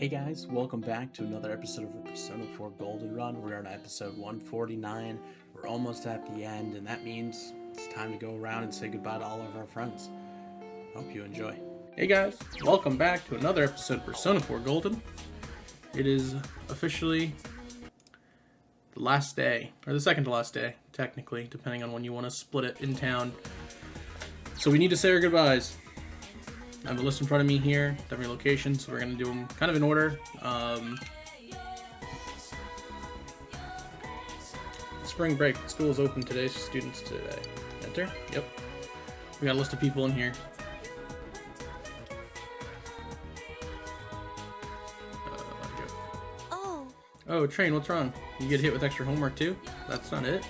Hey guys, welcome back to another episode of Persona 4 Golden Run. We're on episode 149. We're almost at the end, and that means it's time to go around and say goodbye to all of our friends. Hope you enjoy. Hey guys, welcome back to another episode of Persona 4 Golden. It is officially the last day, or the second to last day, technically, depending on when you want to split it in town. So we need to say our goodbyes. I have a list in front of me here, different locations, so we're going to do them kind of in order. Spring break, school is open today, so students today. Enter, yep. We got a list of people in here. Oh, Train, what's wrong? You get hit with extra homework too? That's not it.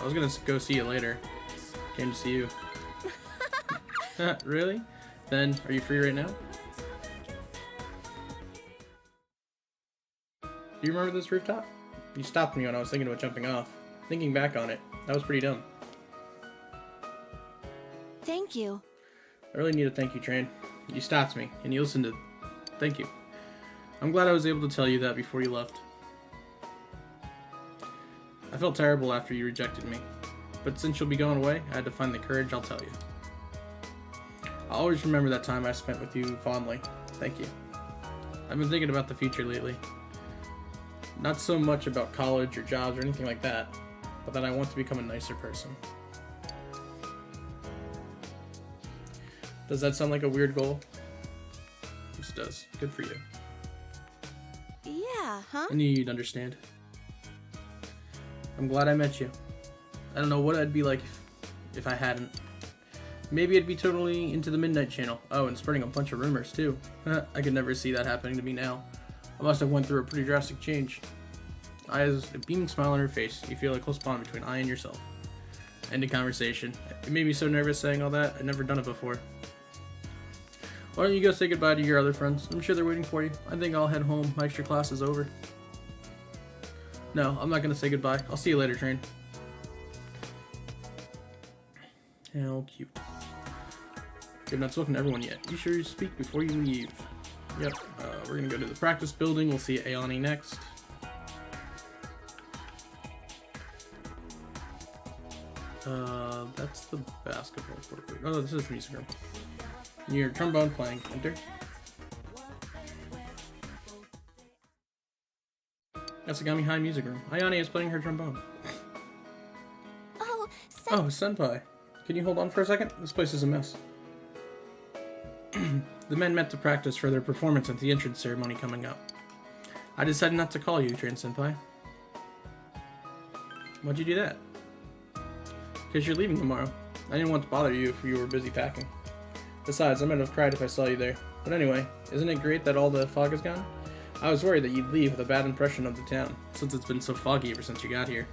I was going to go see you later. Came to see you. Really? Then, are you free right now? Do you remember this rooftop? You stopped me when I was thinking about jumping off. Thinking back on it, that was pretty dumb. Thank you. I really need a thank you, Train. You stopped me, and you listened to... Thank you. I'm glad I was able to tell you that before you left. I felt terrible after you rejected me. But since you'll be going away, I had to find the courage, I'll tell you. I'll always remember that time I spent with you fondly. Thank you. I've been thinking about the future lately. Not so much about college or jobs or anything like that, but that I want to become a nicer person. Does that sound like a weird goal? This does. Good for you. Yeah, huh? I knew you'd understand. I'm glad I met you. I don't know what I'd be like if I hadn't. Maybe I'd be totally into the Midnight Channel. Oh, and spreading a bunch of rumors, too. I could never see that happening to me now. I must have went through a pretty drastic change. I has a beaming smile on her face. You feel a close bond between I and yourself. End of conversation. It made me so nervous saying all that. I'd never done it before. Why don't you go say goodbye to your other friends? I'm sure they're waiting for you. I think I'll head home. My extra class is over. No, I'm not going to say goodbye. I'll see you later, Train. How cute. You've not spoken to everyone yet. You sure you speak before you leave? Yep. We're gonna go to the practice building. We'll see Ayane next. That's the basketball court. Oh, no, this is the music room. Your trombone playing. Enter. Asagami High Music Room. Ayane is playing her trombone. Oh, Oh, Senpai. Can you hold on for a second? This place is a mess. The men met to practice for their performance at the entrance ceremony coming up. I decided not to call you, Train Senpai. Why'd you do that? Because you're leaving tomorrow. I didn't want to bother you if you were busy packing. Besides, I might have cried if I saw you there. But anyway, isn't it great that all the fog is gone? I was worried that you'd leave with a bad impression of the town, since it's been so foggy ever since you got here.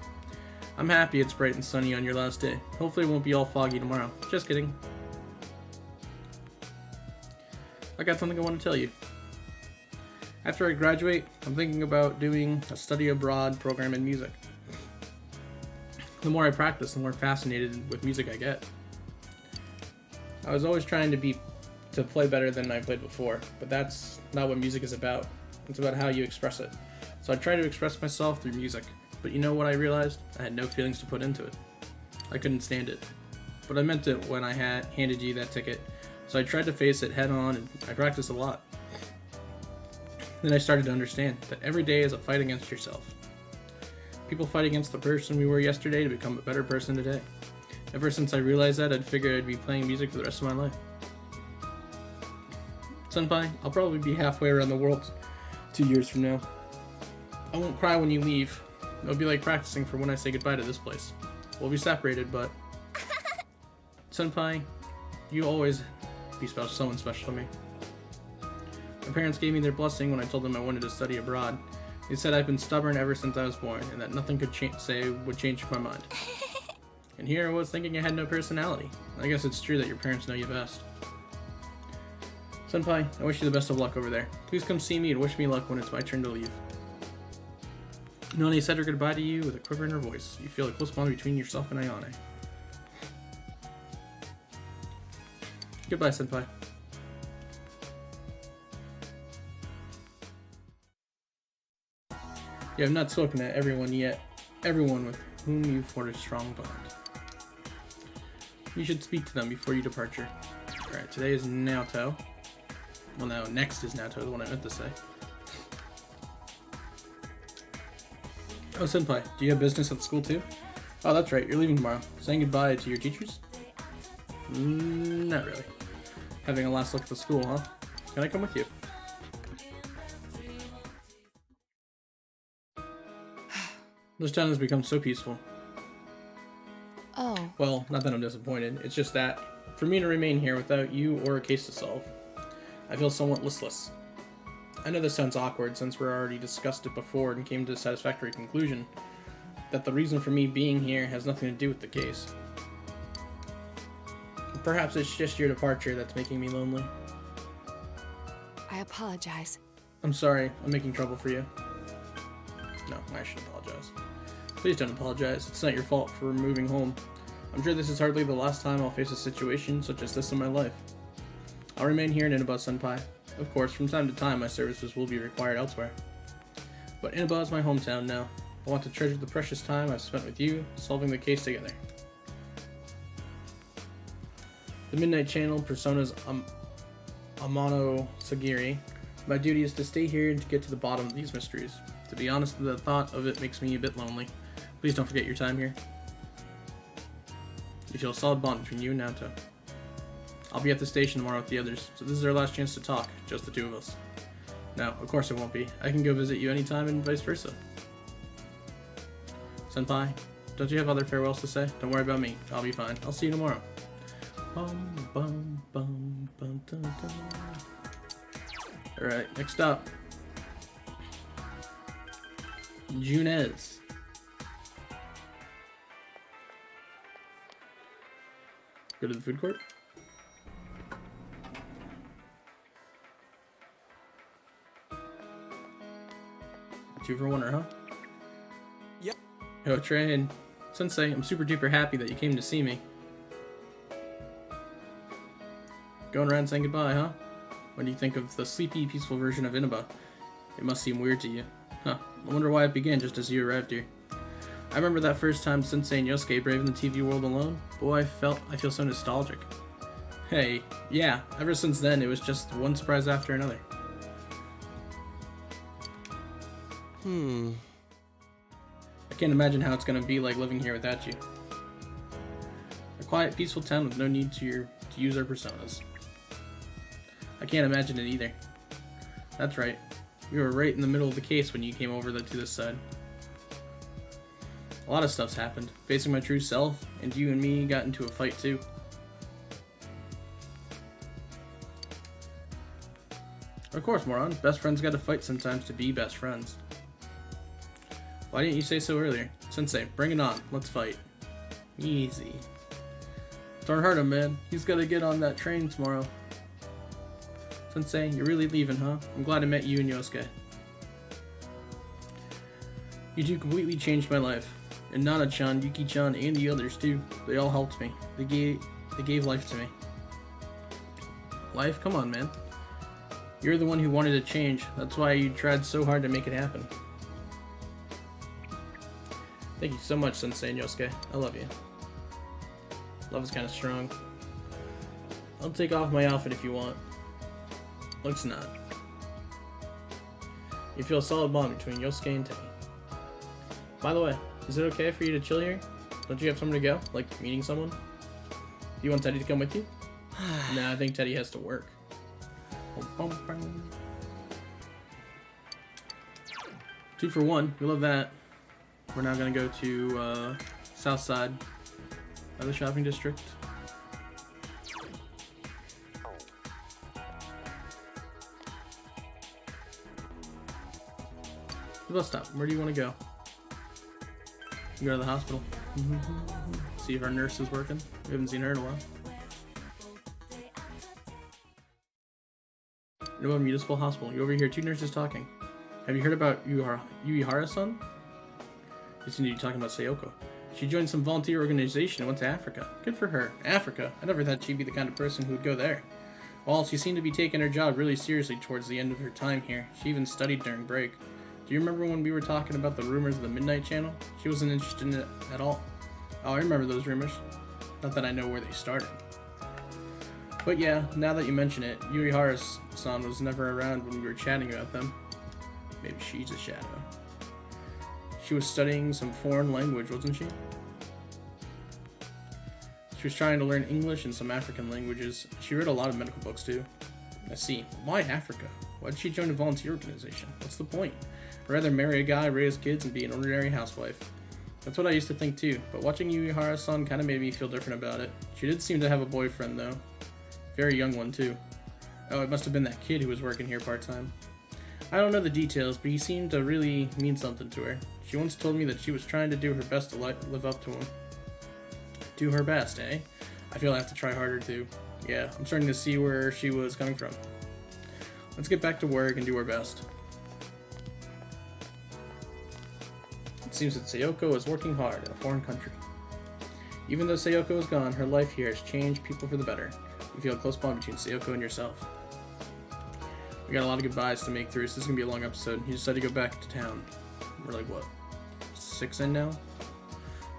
I'm happy it's bright and sunny on your last day. Hopefully it won't be all foggy tomorrow. Just kidding. I got something I want to tell you. After I graduate, I'm thinking about doing a study abroad program in music. The more I practice, the more fascinated with music I get. I was always trying to play better than I played before, but that's not what music is about. It's about how you express it. So I try to express myself through music, but you know what I realized? I had no feelings to put into it. I couldn't stand it. But I meant it when I handed you that ticket. So I tried to face it head on, and I practiced a lot. Then I started to understand that every day is a fight against yourself. People fight against the person we were yesterday to become a better person today. Ever since I realized that, I'd figured I'd be playing music for the rest of my life. Senpai, I'll probably be halfway around the world 2 years from now. I won't cry when you leave. It'll be like practicing for when I say goodbye to this place. We'll be separated, but... Senpai, you always be someone special to me. My parents gave me their blessing when I told them I wanted to study abroad. They said I've been stubborn ever since I was born, and that nothing could would change my mind. And here I was thinking I had no personality. I guess it's true that your parents know you best. Senpai, I wish you the best of luck over there. Please come see me and wish me luck when it's my turn to leave. Noni said her goodbye to you with a quiver in her voice. You feel a close bond between yourself and Ayane. Goodbye, Senpai. You have not spoken to everyone yet. Everyone with whom you forged a strong bond. You should speak to them before your departure. Alright, today is Naoto. Well, no, next is Naoto, the one I meant to say. Oh, Senpai, do you have business at the school too? Oh, that's right, you're leaving tomorrow. Saying goodbye to your teachers? Not really. Having a last look at the school, huh? Can I come with you? This town has become so peaceful. Oh. Well, not that I'm disappointed. It's just that, for me to remain here without you or a case to solve, I feel somewhat listless. I know this sounds awkward since we already discussed it before and came to a satisfactory conclusion that the reason for me being here has nothing to do with the case. Perhaps it's just your departure that's making me lonely. I apologize. I'm sorry, I'm making trouble for you. No, I shouldn't apologize. Please don't apologize. It's not your fault for moving home. I'm sure this is hardly the last time I'll face a situation such as this in my life. I'll remain here in Inaba, Senpai. Of course, from time to time my services will be required elsewhere. But Inaba is my hometown now. I want to treasure the precious time I've spent with you, solving the case together. The Midnight Channel personas Amano Sagiri. My duty is to stay here and to get to the bottom of these mysteries. To be honest, the thought of it makes me a bit lonely. Please don't forget your time here. You feel a solid bond between you and Naoto. I'll be at the station tomorrow with the others, so this is our last chance to talk, just the two of us. No, of course it won't be. I can go visit you anytime and vice versa. Senpai, don't you have other farewells to say? Don't worry about me. I'll be fine. I'll see you tomorrow. Bum, bum, bum, bum, dun, dun. Alright, next up. Junez. Go to the food court. Two for one, huh? Yep. Yo, Train. Sensei, I'm super duper happy that you came to see me. Going around saying goodbye, huh? What do you think of the sleepy, peaceful version of Inaba? It must seem weird to you. Huh. I wonder why it began just as you arrived here. I remember that first time Sensei and Yosuke braved the TV world alone. Boy, I feel so nostalgic. Hey, yeah, ever since then it was just one surprise after another. I can't imagine how it's gonna be like living here without you. A quiet, peaceful town with no need to use our personas. I can't imagine it either. That's right. We were right in the middle of the case when you came over to this side. A lot of stuff's happened. Facing my true self, and you and me got into a fight too. Of course, moron. Best friends gotta fight sometimes to be best friends. Why didn't you say so earlier? Sensei, bring it on. Let's fight. Easy. Don't hurt him, man. He's gotta get on that train tomorrow. Sensei, you're really leaving, huh? I'm glad I met you and Yosuke. You two completely changed my life. And Nana-chan, Yuki-chan, and the others too. They all helped me. They gave life to me. Life? Come on, man. You're the one who wanted to change. That's why you tried so hard to make it happen. Thank you so much, Sensei and Yosuke. I love you. Love is kind of strong. I'll take off my outfit if you want. Let's not. You feel a solid bond between Yosuke and Teddy. By the way, is it okay for you to chill here? Don't you have somewhere to go? Like meeting someone? Do you want Teddy to come with you? Nah, I think Teddy has to work. 2 for 1. We love that. We're now gonna go to south side of the shopping district. The bus stop. Where do you want to go? You go to the hospital. See if our nurse is working. We haven't seen her in a while. Inaba Municipal Hospital. You overhear 2 nurses talking. Have you heard about Uehara-san? You seem to be talking about Sayoko. She joined some volunteer organization and went to Africa. Good for her. Africa? I never thought she'd be the kind of person who would go there. Well, she seemed to be taking her job really seriously towards the end of her time here. She even studied during break. Do you remember when we were talking about the rumors of the Midnight Channel? She wasn't interested in it at all. Oh, I remember those rumors. Not that I know where they started. But yeah, now that you mention it, Yurihara-san was never around when we were chatting about them. Maybe she's a shadow. She was studying some foreign language, wasn't she? She was trying to learn English and some African languages. She read a lot of medical books too. I see. Why Africa? Why did she join a volunteer organization? What's the point? I'd rather marry a guy, raise kids, and be an ordinary housewife. That's what I used to think too, but watching Yurihara-san kind of made me feel different about it. She did seem to have a boyfriend though. Very young one too. Oh, it must have been that kid who was working here part-time. I don't know the details, but he seemed to really mean something to her. She once told me that she was trying to do her best to live up to him. Do her best, eh? I feel I have to try harder too. Yeah, I'm starting to see where she was coming from. Let's get back to work and do our best. It seems that Sayoko is working hard in a foreign country. Even though Sayoko is gone, her life here has changed people for the better. You feel a close bond between Sayoko and yourself. We got a lot of goodbyes to make through, so this is going to be a long episode. You decided to go back to town. We're like, what, 6 in now?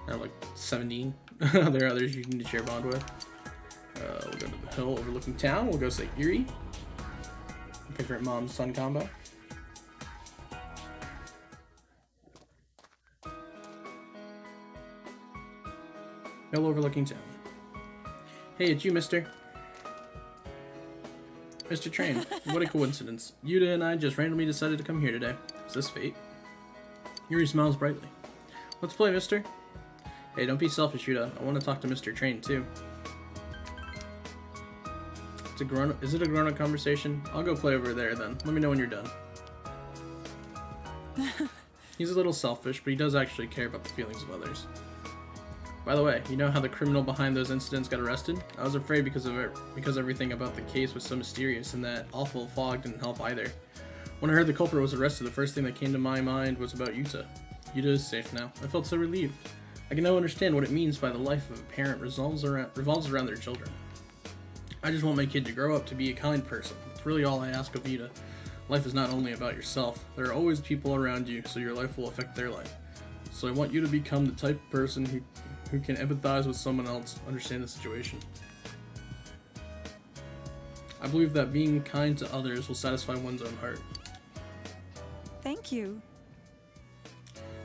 Now like 17. Are there others you need to share bond with? We'll go to the hill overlooking town. We'll go say Eri. Favorite mom-son combo. Hill overlooking town. Hey, it's you, mister. Mr. Train, what a coincidence. Yuta and I just randomly decided to come here today. Is this fate? Yuri smiles brightly. Let's play, mister. Hey, don't be selfish, Yuta. I want to talk to Mr. Train, too. Is it a grown-up conversation? I'll go play over there, then. Let me know when you're done. He's a little selfish, but he does actually care about the feelings of others. By the way, you know how the criminal behind those incidents got arrested? I was afraid because everything about the case was so mysterious, and that awful fog didn't help either. When I heard the culprit was arrested, the first thing that came to my mind was about Yuta. Yuta is safe now. I felt so relieved. I can now understand what it means by the life of a parent revolves around their children. I just want my kid to grow up to be a kind person. It's really all I ask of Yuta. Life is not only about yourself. There are always people around you, so your life will affect their life. So I want you to become the type of person who can empathize with someone else, understand the situation. I believe that being kind to others will satisfy one's own heart. Thank you.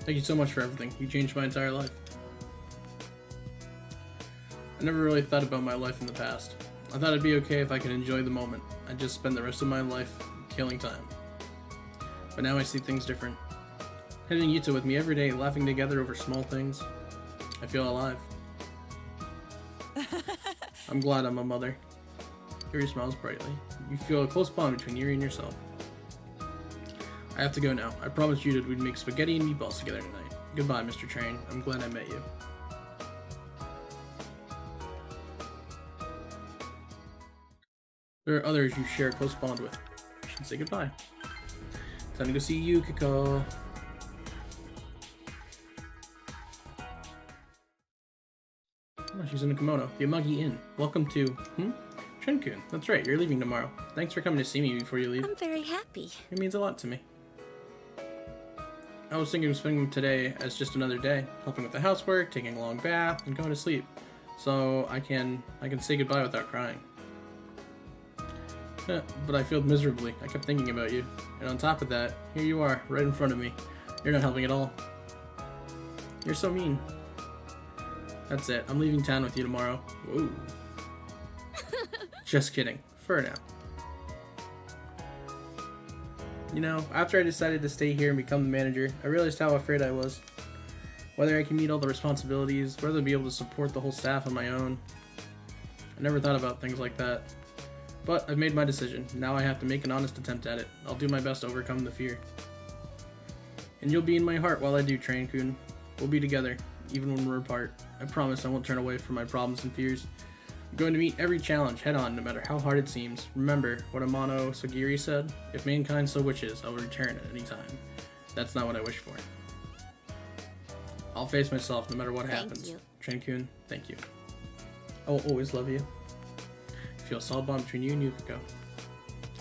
Thank you so much for everything. You changed my entire life. I never really thought about my life in the past. I thought it'd be okay if I could enjoy the moment. I'd just spend the rest of my life killing time. But now I see things different. Having Yuta with me every day, laughing together over small things. I feel alive. I'm glad I'm a mother. Yuri smiles brightly. You feel a close bond between Yuri and yourself. I have to go now. I promised you that we'd make spaghetti and meatballs together tonight. Goodbye, Mr. Train. I'm glad I met you. There are others you share a close bond with. I should say goodbye. Time to go see Yukiko. Oh, she's in a kimono. The Amagi Inn. Welcome to... Trenkun. That's right, you're leaving tomorrow. Thanks for coming to see me before you leave. I'm very happy. It means a lot to me. I was thinking of spending today as just another day, helping with the housework, taking a long bath, and going to sleep. So I can say goodbye without crying. But I failed miserably. I kept thinking about you. And on top of that, here you are, right in front of me. You're not helping at all. You're so mean. That's it. I'm leaving town with you tomorrow. Whoa. Just kidding. For now. You know, after I decided to stay here and become the manager, I realized how afraid I was. Whether I can meet all the responsibilities, whether I'll be able to support the whole staff on my own. I never thought about things like that. But I've made my decision. Now I have to make an honest attempt at it. I'll do my best to overcome the fear. And you'll be in my heart while I do, Train-kun. We'll be together, even when we're apart. I promise I won't turn away from my problems and fears. I'm going to meet every challenge head-on, no matter how hard it seems. Remember what Amano Sagiri said? If mankind so wishes, I will return at any time. That's not what I wish for. I'll face myself no matter what happens. Thank you. Train-kun, thank you. I will always love you. Feel a solid bond between you and Yukiko.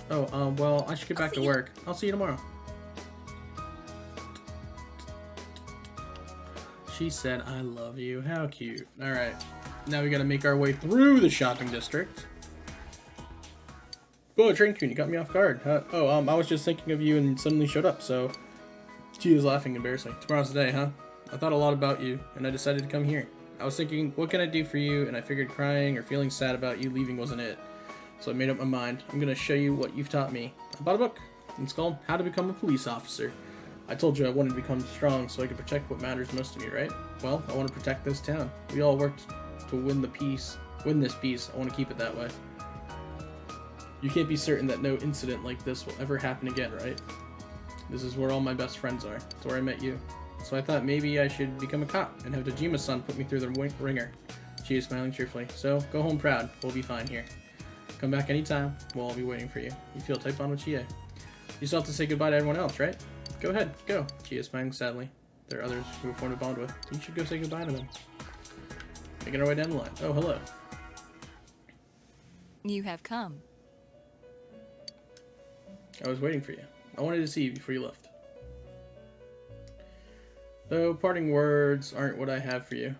Oh, well, I should get back to work. I'll see you tomorrow. She said, I love you. How cute. Alright. Now we gotta make our way through the shopping district. Whoa, Train Queen, you got me off guard. I was just thinking of you and suddenly showed up, so... She was laughing embarrassingly. Tomorrow's the day, huh? I thought a lot about you, and I decided to come here. I was thinking, what can I do for you? And I figured crying or feeling sad about you leaving wasn't it. So I made up my mind. I'm gonna show you what you've taught me. I bought a book. It's called How to Become a Police Officer. I told you I wanted to become strong so I could protect what matters most to me, right? Well, I want to protect this town. We all worked to win this peace. I want to keep it that way. You can't be certain that no incident like this will ever happen again, right? This is where all my best friends are. It's where I met you. So I thought maybe I should become a cop and have Dojima-san put me through the ringer. She is smiling cheerfully. So, go home proud. We'll be fine here. Come back anytime. We'll all be waiting for you. You feel type on with Chie. You still have to say goodbye to everyone else, right? Go ahead. Go. Chie is smiling sadly. There are others who have formed a bond with. You should go say goodbye to them. Making our way down the line. Oh, hello. You have come. I was waiting for you. I wanted to see you before you left. Though parting words aren't what I have for you.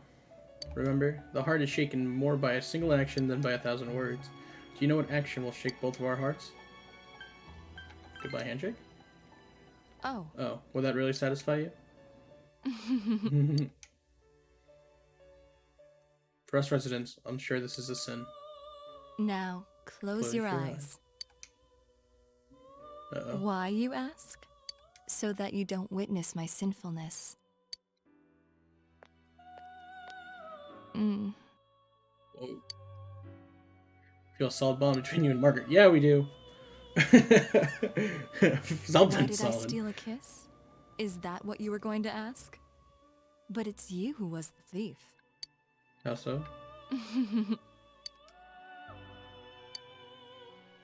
Remember, the heart is shaken more by a single action than by 1,000 words. Do you know what action will shake both of our hearts? Goodbye handshake? Oh. Oh, will that really satisfy you? For us residents, I'm sure this is a sin. Now, close your eyes. Uh-oh. Why, you ask? So that you don't witness my sinfulness. Whoa. Feel a solid bond between you and Margaret. Yeah, we do. Something Why did solid. I steal a kiss? Is that what you were going to ask? But it's you who was the thief. How so?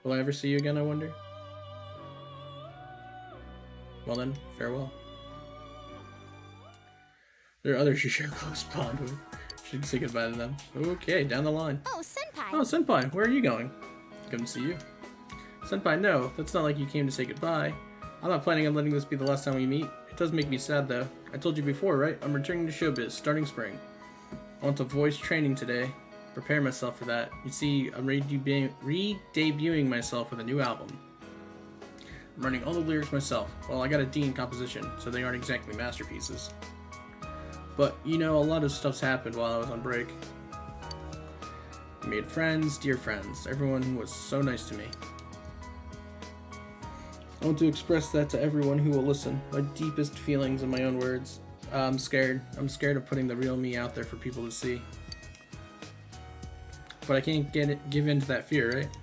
Will I ever see you again, I wonder? Well then, farewell. There are others you share a close bond with. Should say goodbye to them. Okay, down the line. Oh, Senpai. Oh, Senpai, where are you going? Come to see you. Senpai, no, that's not like you came to say goodbye. I'm not planning on letting this be the last time we meet. It does make me sad, though. I told you before, right? I'm returning to showbiz, starting spring. I want to voice training today. Prepare myself for that. You see, I'm re-debuting myself with a new album. I'm running all the lyrics myself. Well, I got a D in composition, so they aren't exactly masterpieces. But, you know, a lot of stuff's happened while I was on break. I made friends, dear friends. Everyone was so nice to me. I want to express that to everyone who will listen. My deepest feelings in my own words. I'm scared. I'm scared of putting the real me out there for people to see. But I can't give in to that fear, right?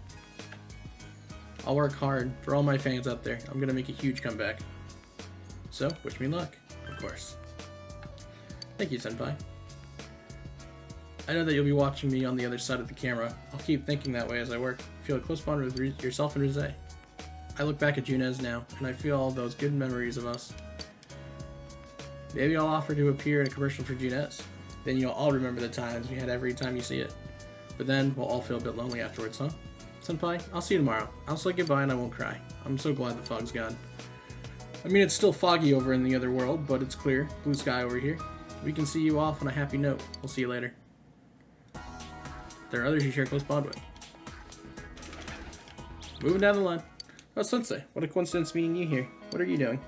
I'll work hard for all my fans out there. I'm gonna make a huge comeback. So, wish me luck, of course. Thank you, Senpai. I know that you'll be watching me on the other side of the camera. I'll keep thinking that way as I work. Feel a close bond with yourself and Rise. I look back at Junez now, and I feel all those good memories of us. Maybe I'll offer to appear in a commercial for Junez. Then you'll all remember the times we had every time you see it. But then we'll all feel a bit lonely afterwards, huh? Senpai, I'll see you tomorrow. I'll say goodbye and I won't cry. I'm so glad the fog's gone. I mean, it's still foggy over in the other world, but it's clear. Blue sky over here. We can see you off on a happy note. We'll see you later. There are others you share a close bond with. Moving down the line. Oh, Sensei, what a coincidence meeting you here. What are you doing?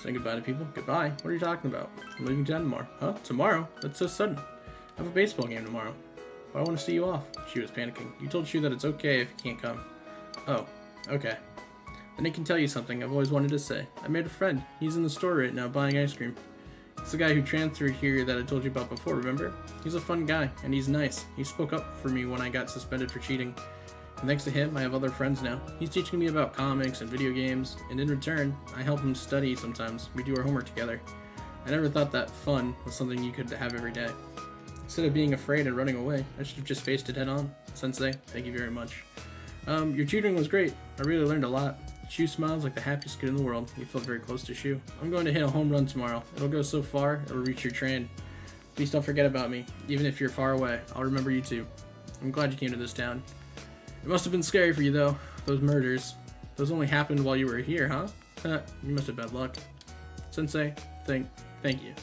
Saying goodbye to people? Goodbye? What are you talking about? I'm leaving town tomorrow. Huh? Tomorrow? That's so sudden. I have a baseball game tomorrow. But I want to see you off. She was panicking. You told Shu that it's okay if you can't come. Oh, okay. Then I can tell you something I've always wanted to say. I made a friend. He's in the store right now buying ice cream. It's the guy who transferred here that I told you about before, remember? He's a fun guy, and he's nice. He spoke up for me when I got suspended for cheating. And thanks to him, I have other friends now. He's teaching me about comics and video games, and in return, I help him study sometimes. We do our homework together. I never thought that fun was something you could have every day. Instead of being afraid and running away, I should have just faced it head on. Sensei, thank you very much. Your tutoring was great. I really learned a lot. Shu smiles like the happiest kid in the world. You felt very close to Shu. I'm going to hit a home run tomorrow. It'll go so far, it'll reach your train. Please don't forget about me. Even if you're far away, I'll remember you too. I'm glad you came to this town. It must have been scary for you though. Those murders. Those only happened while you were here, huh? You must have bad luck. Sensei, thank you.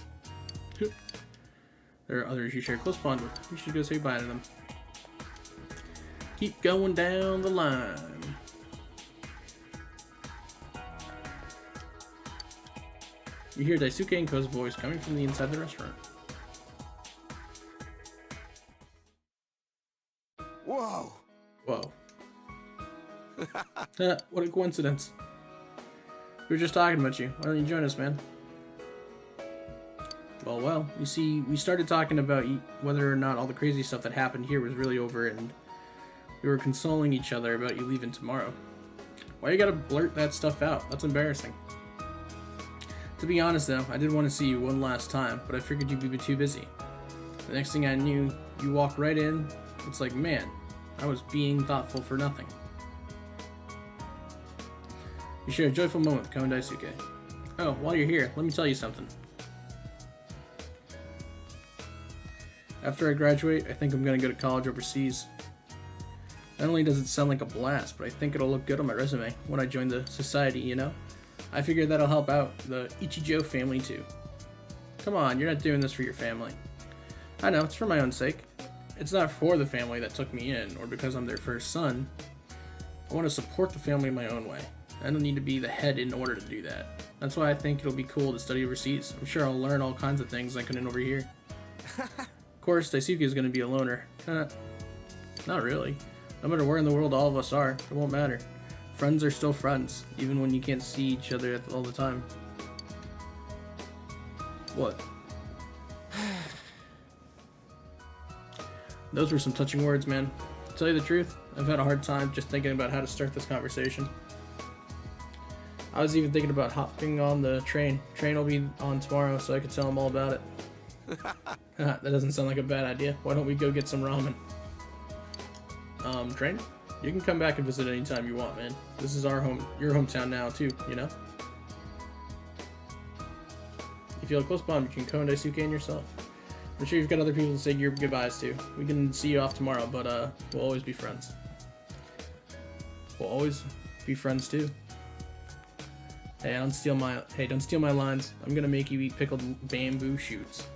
There are others you share a close bond with. You should go say bye to them. Keep going down the line. You hear Daisuke and Ko's voice coming from the inside the restaurant. Whoa! Whoa. What a coincidence. We were just talking about you. Why don't you join us, man? Well, you see, we started talking about whether or not all the crazy stuff that happened here was really over, and we were consoling each other about you leaving tomorrow. Why you gotta blurt that stuff out? That's embarrassing. To be honest though, I did want to see you one last time, but I figured you'd be too busy. The next thing I knew, you walked right in. It's like, man, I was being thoughtful for nothing. You share a joyful moment with Ko and Daisuke. Oh, while you're here, let me tell you something. After I graduate, I think I'm gonna go to college overseas. Not only does it sound like a blast, but I think it'll look good on my resume when I join the society, you know? I figure that'll help out the Ichijo family too. Come on, you're not doing this for your family. I know, it's for my own sake. It's not for the family that took me in, or because I'm their first son. I want to support the family in my own way. I don't need to be the head in order to do that. That's why I think it'll be cool to study overseas. I'm sure I'll learn all kinds of things I couldn't over here. Of course, Daisuke is going to be a loner. Not really. No matter where in the world all of us are, it won't matter. Friends are still friends, even when you can't see each other all the time. What? Those were some touching words, man. To tell you the truth, I've had a hard time just thinking about how to start this conversation. I was even thinking about hopping on the train. Train will be on tomorrow, so I could tell him all about it. That doesn't sound like a bad idea. Why don't we go get some ramen? Train? You can come back and visit anytime you want, man. This is your hometown now, too, you know? You feel a close bond between Ko and Daisuke and yourself. I'm sure you've got other people to say your goodbyes to. We can see you off tomorrow, but we'll always be friends. We'll always be friends, too. Hey, don't steal my lines. I'm gonna make you eat pickled bamboo shoots.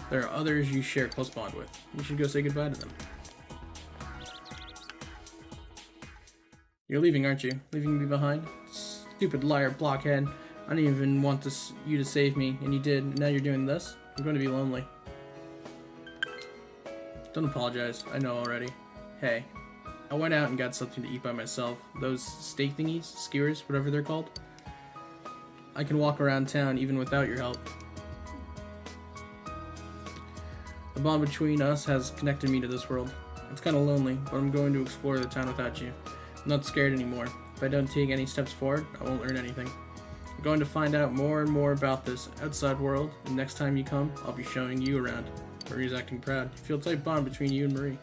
There are others you share a close bond with. You should go say goodbye to them. You're leaving, aren't you? Leaving me behind? Stupid liar, blockhead. I didn't even want you to save me, and you did. Now you're doing this? I'm going to be lonely. Don't apologize. I know already. Hey, I went out and got something to eat by myself. Those steak thingies? Skewers? Whatever they're called? I can walk around town even without your help. The bond between us has connected me to this world. It's kind of lonely, but I'm going to explore the town without you. I'm not scared anymore. If I don't take any steps forward, I won't learn anything. I'm going to find out more and more about this outside world, and next time you come, I'll be showing you around. Marie's acting proud. You feel a tight bond between you and Marie.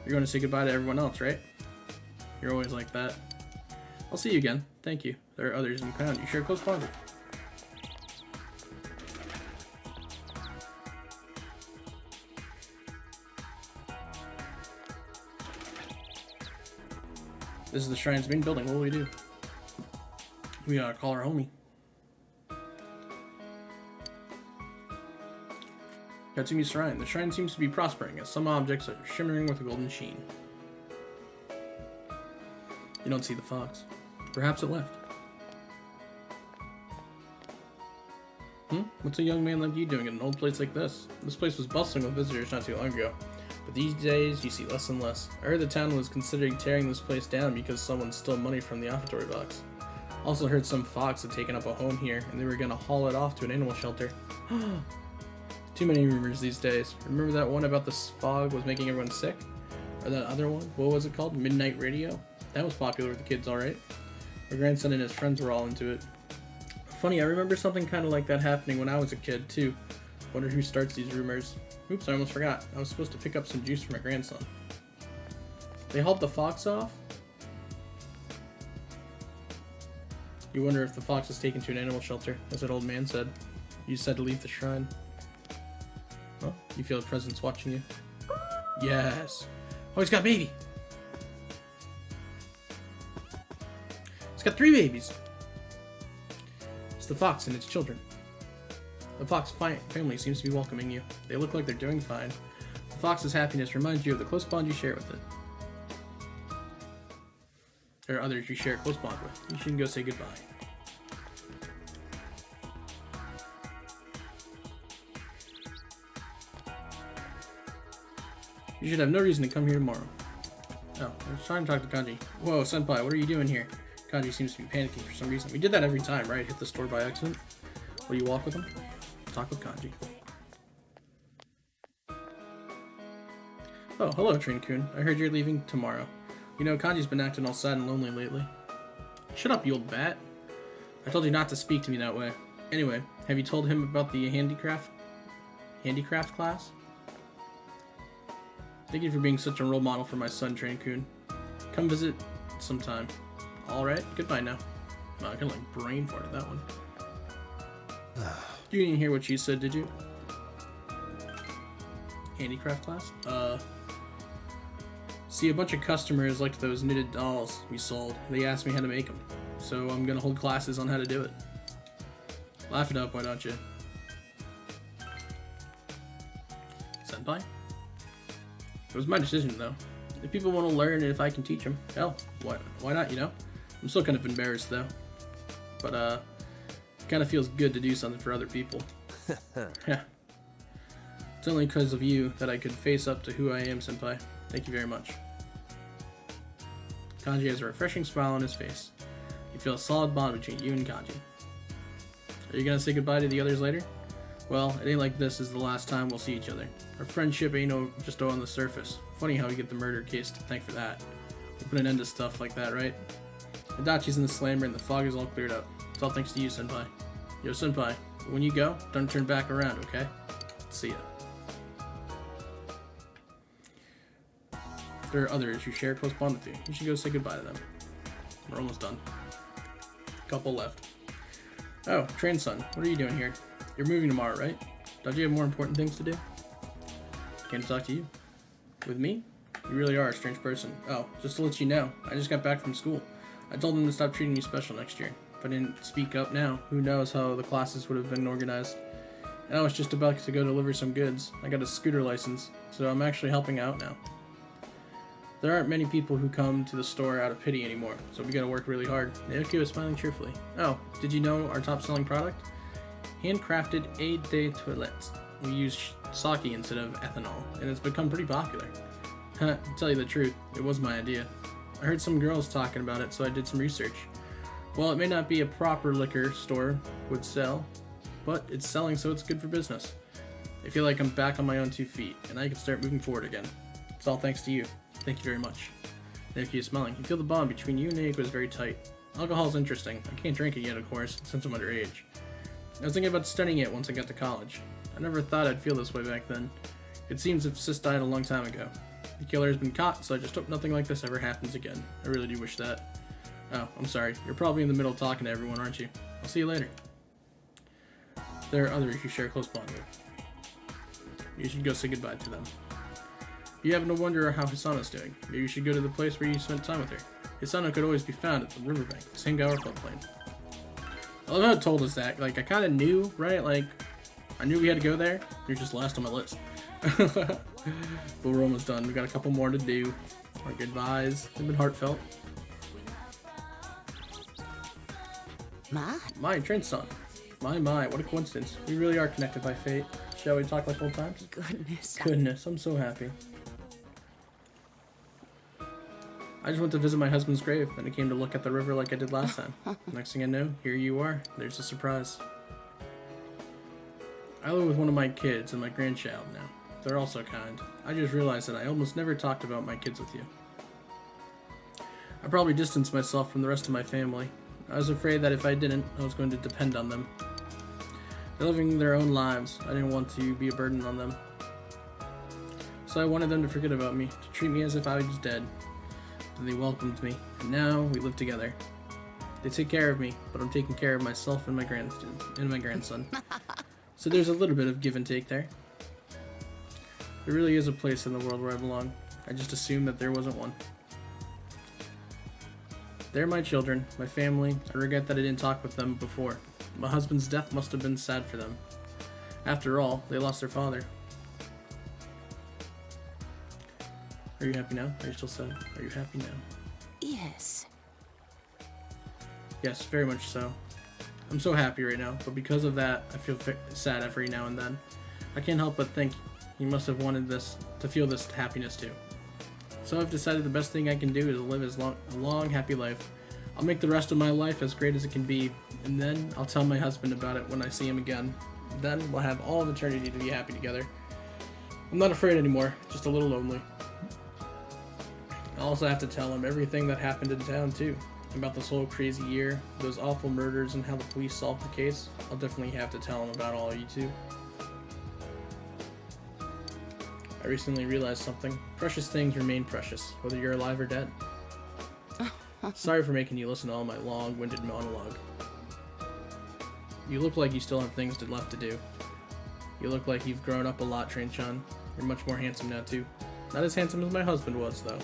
You're going to say goodbye to everyone else, right? You're always like that. I'll see you again. Thank you. There are others in town you share a close bond with. This is the shrine's main building. What will we do? We gotta call our homie. Katsumi Shrine. The shrine seems to be prospering as some objects are shimmering with a golden sheen. You don't see the fox. Perhaps it left. What's a young man like you doing in an old place like this? This place was bustling with visitors not too long ago. But these days, you see less and less. I heard the town was considering tearing this place down because someone stole money from the offertory box. Also heard some fox had taken up a home here, and they were gonna haul it off to an animal shelter. Too many rumors these days. Remember that one about the fog was making everyone sick? Or that other one? What was it called? Midnight Radio? That was popular with the kids, alright. My grandson and his friends were all into it. Funny, I remember something kind of like that happening when I was a kid, too. Wonder who starts these rumors. Oops, I almost forgot. I was supposed to pick up some juice for my grandson. They hauled the fox off? You wonder if the fox was taken to an animal shelter, as that old man said. You said to leave the shrine. Well, you feel a presence watching you. Yes. Oh, he's got a baby. He's got 3 babies. the fox and its children. The fox family seems to be welcoming you. They look like they're doing fine. The fox's happiness reminds you of the close bond you share with it. There are others you share a close bond with. You shouldn't go say goodbye. You should have no reason to come here tomorrow. Oh, I was trying to talk to Kanji. Whoa, senpai, what are you doing here? Kanji seems to be panicking for some reason. We did that every time, right? Hit the store by accident. Will you walk with him? Talk with Kanji. Oh, hello, Train-kun. I heard you're leaving tomorrow. You know, Kanji's been acting all sad and lonely lately. Shut up, you old bat. I told you not to speak to me that way. Anyway, have you told him about the handicraft class? Thank you for being such a role model for my son, Train-kun. Come visit sometime. Alright, goodbye now. Wow, I kind of like brain farted that one. You didn't hear what she said, did you? Handicraft class? See, a bunch of customers liked those knitted dolls we sold. They asked me how to make them. So I'm gonna hold classes on how to do it. Laugh it up, why don't you? Senpai? It was my decision, though. If people want to learn and if I can teach them, hell, why not, you know? I'm still kind of embarrassed, though. But, it kind of feels good to do something for other people. Yeah. It's only because of you that I could face up to who I am, senpai. Thank you very much. Kanji has a refreshing smile on his face. You feel a solid bond between you and Kanji. Are you gonna say goodbye to the others later? Well, it ain't like this is the last time we'll see each other. Our friendship ain't just on the surface. Funny how we get the murder case to thank for that. We'll put an end to stuff like that, right? Adachi's in the slammer and the fog is all cleared up. It's all thanks to you, senpai. Yo, senpai, when you go, don't turn back around, okay? See ya. There are others who share a close bond with you. You should go say goodbye to them. We're almost done. Couple left. Oh, Train-son, what are you doing here? You're moving tomorrow, right? Don't you have more important things to do? Came to talk to you. With me? You really are a strange person. Oh, just to let you know, I just got back from school. I told them to stop treating you special next year. If I didn't speak up now, who knows how the classes would have been organized. And I was just about to go deliver some goods. I got a scooter license, so I'm actually helping out now. There aren't many people who come to the store out of pity anymore, so we gotta work really hard. Naoki was smiling cheerfully. Oh, did you know our top selling product? Handcrafted Eau de Toilette. We use sake instead of ethanol, and it's become pretty popular. To tell you the truth, it was my idea. I heard some girls talking about it, so I did some research. Well, it may not be a proper liquor store would sell, but it's selling, so it's good for business. I feel like I'm back on my own 2 feet, and I can start moving forward again. It's all thanks to you. Thank you very much. Naoki is smiling. You feel the bond between you and Naoki is very tight. Alcohol's interesting. I can't drink it yet, of course, since I'm underage. I was thinking about studying it once I got to college. I never thought I'd feel this way back then. It seems if Sis died a long time ago. The killer has been caught, so I just hope nothing like this ever happens again. I really do wish that. Oh, I'm sorry. You're probably in the middle of talking to everyone, aren't you? I'll see you later. There are others you share a close bond with. You should go say goodbye to them. You happen to wonder how Hisano's doing. Maybe you should go to the place where you spent time with her. Hisano could always be found at the riverbank, Sangawa floodplain. I love how it told us that. Like, I kind of knew, right? Like, I knew we had to go there. You're just last on my list. But we're almost done. We got a couple more to do. Our goodbyes. They've been heartfelt. My Train-son. My, what a coincidence. We really are connected by fate. Shall we talk like old times? Goodness, I'm so happy. I just went to visit my husband's grave, and I came to look at the river like I did last time. Next thing I know, here you are. There's a surprise. I live with one of my kids and my grandchild now. They're all so kind. I just realized that I almost never talked about my kids with you. I probably distanced myself from the rest of my family. I was afraid that if I didn't, I was going to depend on them. They're living their own lives. I didn't want to be a burden on them. So I wanted them to forget about me, to treat me as if I was dead. And they welcomed me, and now we live together. They take care of me, but I'm taking care of myself and my grandson. So there's a little bit of give and take there. There really is a place in the world where I belong. I just assumed that there wasn't one. They're my children, my family. I regret that I didn't talk with them before. My husband's death must have been sad for them. After all, they lost their father. Are you happy now? Are you still sad? Are you happy now? Yes. Yes, very much so. I'm so happy right now, but because of that, I feel sad every now and then. I can't help but think he must have wanted this to feel this happiness too. So I've decided the best thing I can do is live a long, happy life. I'll make the rest of my life as great as it can be, and then I'll tell my husband about it when I see him again. Then we'll have all of eternity to be happy together. I'm not afraid anymore, just a little lonely. I'll also have to tell him everything that happened in town too. About this whole crazy year, those awful murders, and how the police solved the case. I'll definitely have to tell him about all of you too. I recently realized something. Precious things remain precious, whether you're alive or dead. Sorry for making you listen to all my long-winded monologue. You look like you still have things left to do. You look like you've grown up a lot, Train-chan. You're much more handsome now too. Not as handsome as my husband was, though.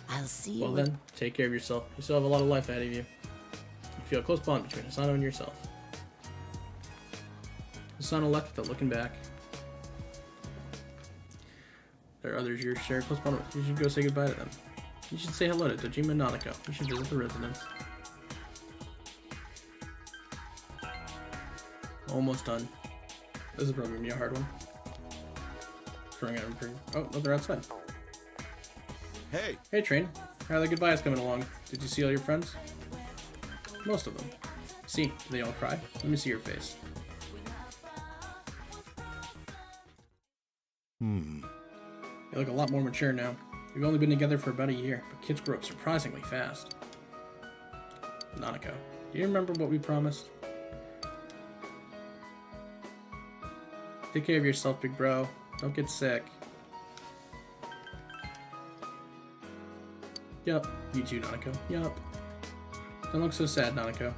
I'll see you. Well then, take care of yourself. You still have a lot of life ahead of you. You feel a close bond between Asano and yourself. Asano left without looking back. There are others you share a close bond with. You should go say goodbye to them. You should say hello to Dojima and Nanako. You should visit the residence. Almost done. This is probably gonna be a hard one. Oh, no, they're outside. Hey. Hey, Train. How are the goodbyes coming along? Did you see all your friends? Most of them. See, did they all cry? Let me see your face. You look a lot more mature now. We've only been together for about a year, but kids grow up surprisingly fast. Nanako, do you remember what we promised? Take care of yourself, big bro. Don't get sick. Yup. You too, Nanako. Yup. Don't look so sad, Nanako.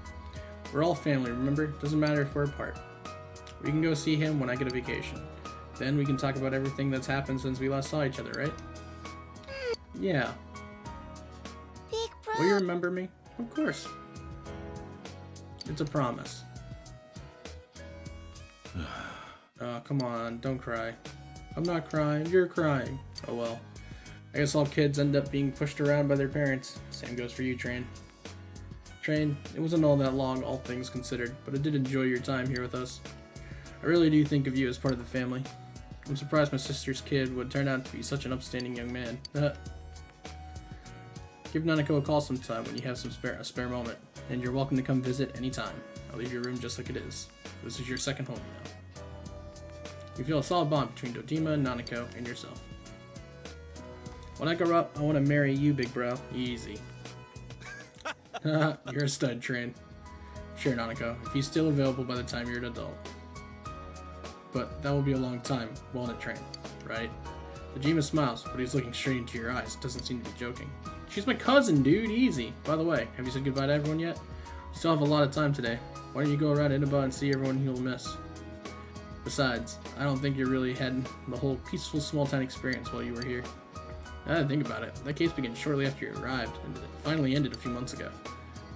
We're all family, remember? Doesn't matter if we're apart. We can go see him when I get a vacation. Then we can talk about everything that's happened since we last saw each other, right? Yeah. Big bro. Will you remember me? Of course. It's a promise. Oh, come on, don't cry. I'm not crying, you're crying. Oh well. I guess all kids end up being pushed around by their parents. Same goes for you, Train. Train, it wasn't all that long, all things considered, but I did enjoy your time here with us. I really do think of you as part of the family. I'm surprised my sister's kid would turn out to be such an upstanding young man. Give Nanako a call sometime when you have a spare moment, and you're welcome to come visit anytime. I'll leave your room just like it is. This is your second home now. You feel a solid bond between Dojima, Nanako, and yourself. When I grow up, I want to marry you, big bro. Easy. You're a stud, Train. Sure, Nanako, if he's still available by the time you're an adult. But that will be a long time, won't it, Train? Right? Dojima smiles, but he's looking straight into your eyes. Doesn't seem to be joking. She's my cousin, dude. Easy. By the way, have you said goodbye to everyone yet? You still have a lot of time today. Why don't you go around Inaba and see everyone you'll miss? Besides, I don't think you really had the whole peaceful small-town experience while you were here. Now that I think about it, that case began shortly after you arrived, and it finally ended a few months ago.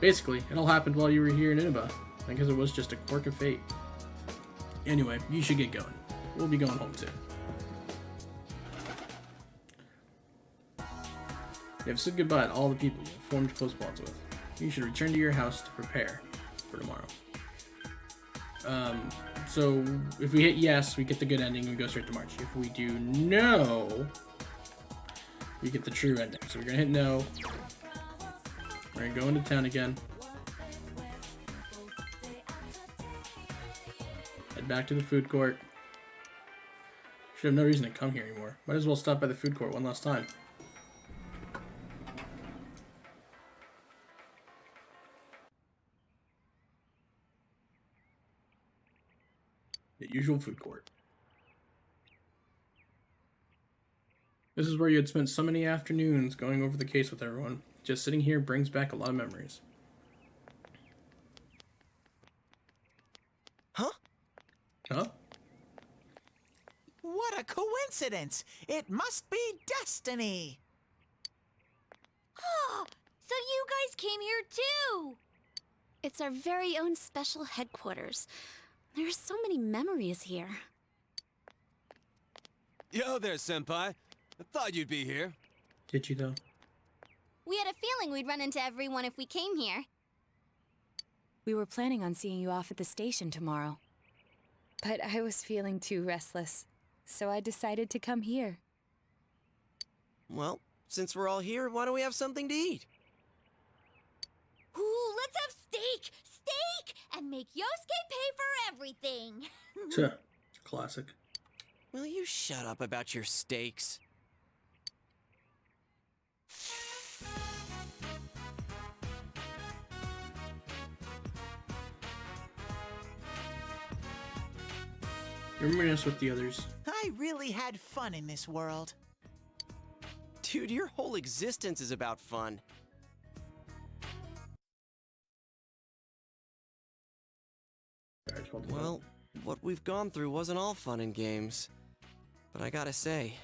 Basically, it all happened while you were here in Inaba. I guess it was just a quirk of fate. Anyway, you should get going. We'll be going home too. You have said goodbye to all the people you have formed close bonds with. You should return to your house to prepare for tomorrow. So if we hit yes, we get the good ending and go straight to March. If we do no, we get the true ending. So we're gonna hit no. We're gonna go into town again. Head back to the food court. Should have no reason to come here anymore. Might as well stop by the food court one last time. The usual food court. This is where you had spent so many afternoons going over the case with everyone. Just sitting here brings back a lot of memories. Huh? Huh? What a coincidence! It must be destiny! Oh, so you guys came here too! It's our very own special headquarters. There are so many memories here. Yo there, Senpai. I thought you'd be here. Did you though? We had a feeling we'd run into everyone if we came here. We were planning on seeing you off at the station tomorrow. But I was feeling too restless, so I decided to come here. Well, since we're all here, why don't we have something to eat? Ooh, let's have steak! Steak! And make Yosuke pay for everything! Tuh. Classic. Will you shut up about your steaks? You're remembering us with the others. I really had fun in this world. Dude, your whole existence is about fun. Alright, hold on. Well, what we've gone through wasn't all fun and games. But I gotta say,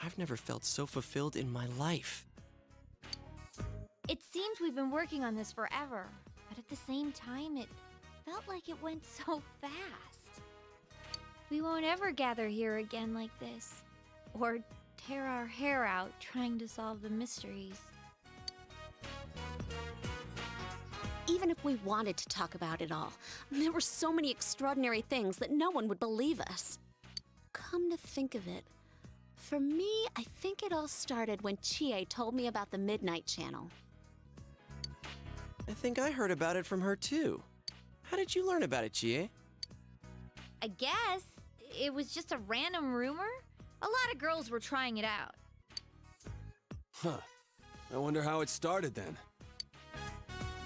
I've never felt so fulfilled in my life. It seems we've been working on this forever, but at the same time, it felt like it went so fast. We won't ever gather here again like this, or tear our hair out trying to solve the mysteries. Even if we wanted to talk about it all, there were so many extraordinary things that no one would believe us. Come to think of it, for me, I think it all started when Chie told me about the Midnight Channel. I think I heard about it from her too. How did you learn about it, Chie? I guess it was just a random rumor. A lot of girls were trying it out. Huh. I wonder how it started then.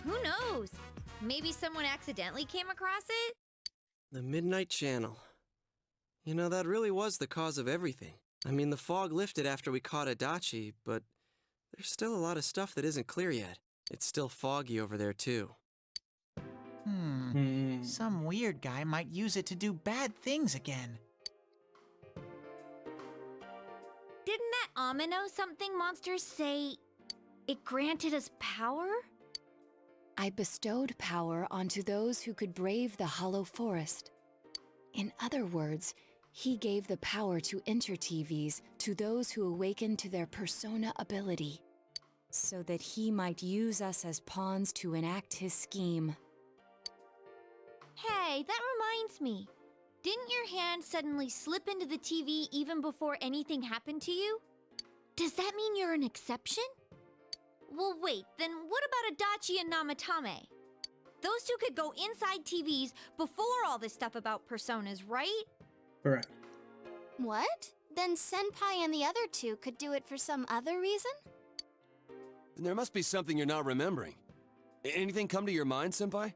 Who knows? Maybe someone accidentally came across it? The Midnight Channel. You know, that really was the cause of everything. I mean, the fog lifted after we caught Adachi, but there's still a lot of stuff that isn't clear yet. It's still foggy over there, too. Some weird guy might use it to do bad things again. Didn't that Amino something monster say it granted us power? I bestowed power onto those who could brave the Hollow Forest. In other words, he gave the power to enter TVs to those who awakened to their persona ability, so that he might use us as pawns to enact his scheme. Hey, that reminds me. Didn't your hand suddenly slip into the TV even before anything happened to you? Does that mean you're an exception? Well, wait, then what about Adachi and Namatame? Those two could go inside TVs before all this stuff about personas, right? Correct. What? Then Senpai and the other two could do it for some other reason? Then there must be something you're not remembering. Anything come to your mind, Senpai?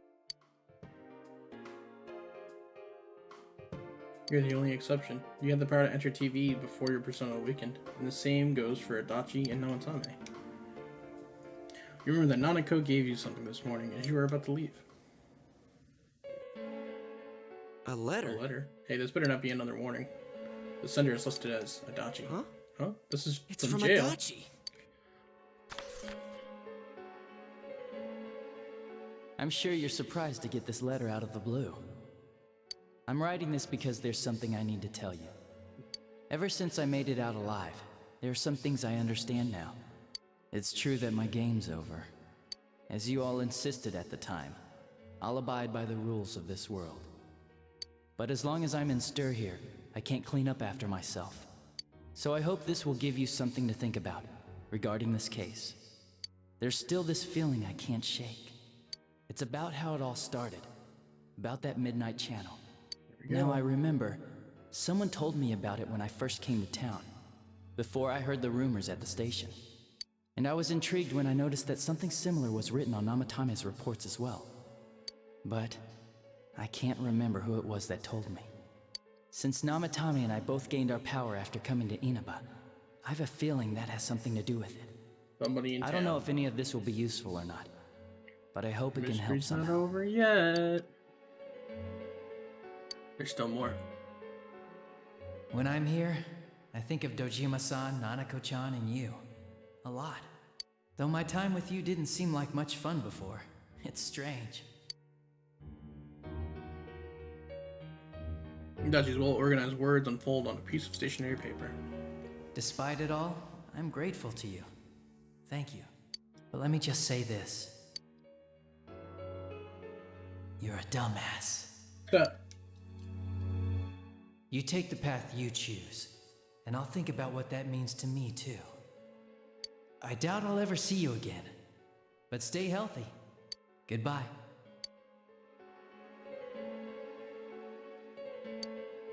You're the only exception. You had the power to enter TV before your persona awakened, and the same goes for Adachi and Namatame. You remember that Nanako gave you something this morning as you were about to leave. A letter? A letter? Hey, this better not be another warning. The sender is listed as Adachi. Huh? Huh? This is It's from from jail. Adachi. I'm sure you're surprised to get this letter out of the blue. I'm writing this because there's something I need to tell you. Ever since I made it out alive, there are some things I understand now. It's true that my game's over. As you all insisted at the time, I'll abide by the rules of this world. But as long as I'm in stir here, I can't clean up after myself. So I hope this will give you something to think about regarding this case. There's still this feeling I can't shake. It's about how it all started, about that Midnight Channel. Now I remember, someone told me about it when I first came to town, before I heard the rumors at the station. And I was intrigued when I noticed that something similar was written on Namatame's reports as well. But I can't remember who it was that told me. Since Namatame and I both gained our power after coming to Inaba, I have a feeling that has something to do with it. Somebody in I town. don't know if any of this will be useful or not, but I hope it can help Mystery's not somehow. over yet. There's still more. When I'm here, I think of Dojima-san, Nanako-chan, and you. A lot. Though my time with you didn't seem like much fun before. It's strange. Adachi's well-organized words unfold on a piece of stationery paper. Despite it all, I'm grateful to you. Thank you. But let me just say this. You're a dumbass. You take the path you choose, and I'll think about what that means to me, too. I doubt I'll ever see you again, but stay healthy. Goodbye.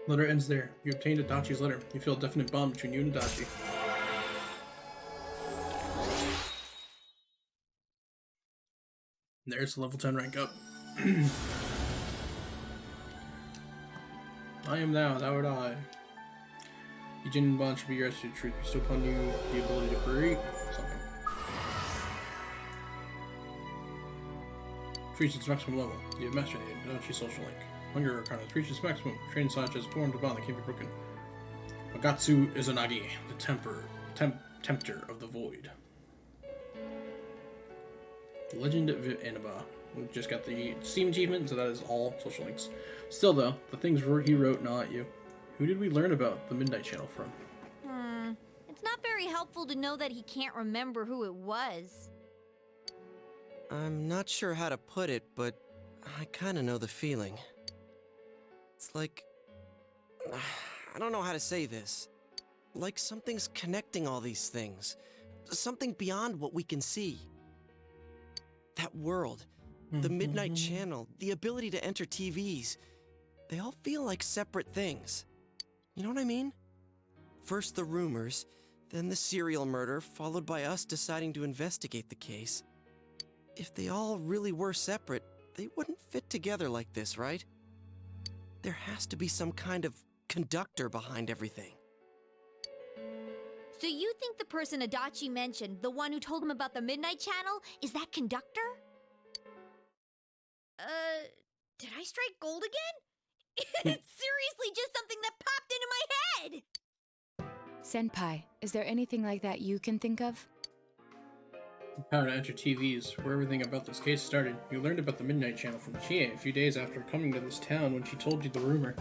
Letter ends there. You obtained Adachi's letter. You feel a definite bond between you and Adachi. There's the level 10 rank up. I am thou art I. Eugene bond should be your attitude, truth. Bestow upon you the ability to create something. Reach its maximum level. You have mastered the Adachi social link. Hunger Arcana reached its maximum. Train Sage has formed a bond that can't be broken. Magatsu Izanagi, the tempter of the void. The Legend of Inaba. We just got the Steam achievement, so that is all social links. Still though, the things he wrote, not you. Who did we learn about the Midnight Channel from? It's not very helpful to know that he can't remember who it was. I'm not sure how to put it, but I kinda know the feeling. It's like... I don't know how to say this. Like something's connecting all these things. Something beyond what we can see. That world, the Midnight Channel, the ability to enter TVs, they all feel like separate things. You know what I mean? First the rumors, then the serial murder, followed by us deciding to investigate the case. If they all really were separate, they wouldn't fit together like this, right? There has to be some kind of conductor behind everything. So you think the person Adachi mentioned, the one who told him about the Midnight Channel, is that conductor? Did I strike gold again? It's seriously just something that popped into my head! Senpai, is there anything like that you can think of? The power to enter TVs, where everything about this case started. You learned about the Midnight Channel from Chie a few days after coming to this town when she told you the rumor.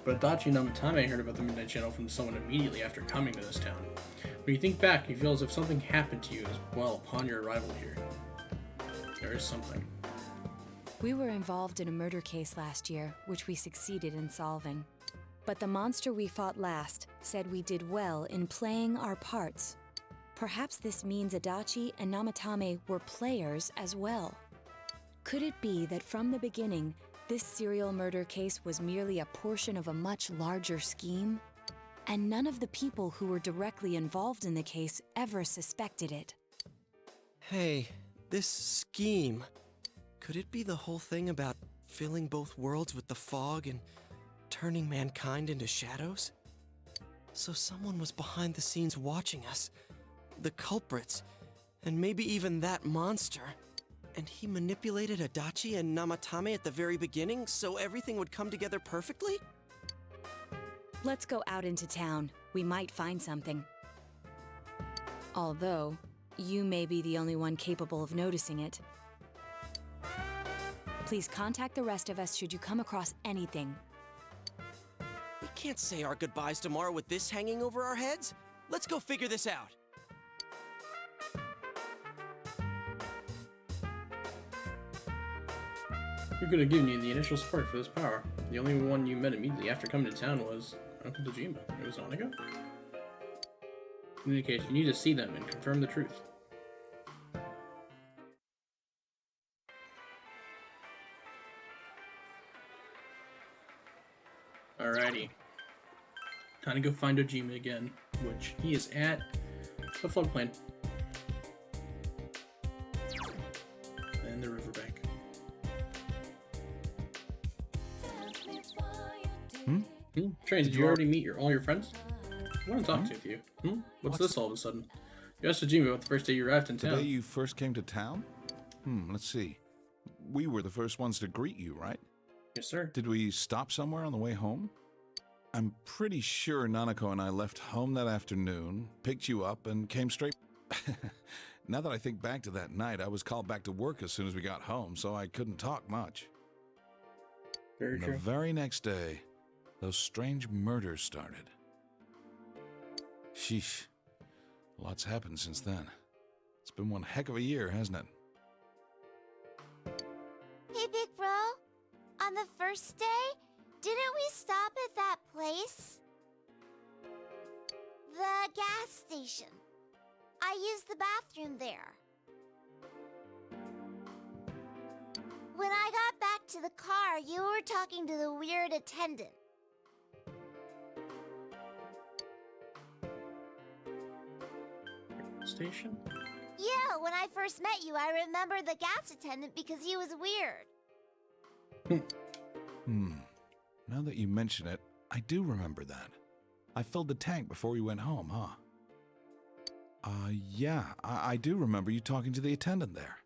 But Adachi Namatame heard about the Midnight Channel from someone immediately after coming to this town. When you think back, you feel as if something happened to you as well upon your arrival here. There is something. We were involved in a murder case last year, which we succeeded in solving. But the monster we fought last said we did well in playing our parts. Perhaps this means Adachi and Namatame were players as well. Could it be that from the beginning, this serial murder case was merely a portion of a much larger scheme? And none of the people who were directly involved in the case ever suspected it. Hey, this scheme. Could it be the whole thing about filling both worlds with the fog and turning mankind into shadows? So someone was behind the scenes watching us. The culprits, and maybe even that monster. And he manipulated Adachi and Namatame at the very beginning so everything would come together perfectly? Let's go out into town. We might find something. Although, you may be the only one capable of noticing it. Please contact the rest of us should you come across anything. We can't say our goodbyes tomorrow with this hanging over our heads. Let's go figure this out. Who could have given you the initial spark for this power? The only one you met immediately after coming to town was Uncle Dojima. It was Oniga? Communication. You need to see them and confirm the truth. Alrighty. Time to go find Ojima again, which he is at the floodplain. And the riverbank. Train, did you already meet all your friends? I want to talk to you. What's this all of a sudden? You asked Ojima about the first day you arrived in town. The day you first came to town? Let's see. We were the first ones to greet you, right? Yes, sir. Did we stop somewhere on the way home? I'm pretty sure Nanako and I left home that afternoon, picked you up, and came straight... Now that I think back to that night, I was called back to work as soon as we got home, so I couldn't talk much. Very And true. the very next day, those strange murders started. Sheesh. Lots happened since then. It's been one heck of a year, hasn't it? Hey, Big Bro. On the first day, didn't we stop at that place? The gas station. I used the bathroom there. When I got back to the car, you were talking to the weird attendant. Station? Yeah, when I first met you, I remember the gas attendant because he was weird. Now that you mention it, I do remember that. I filled the tank before we went home, huh? Yeah, I do remember you talking to the attendant there.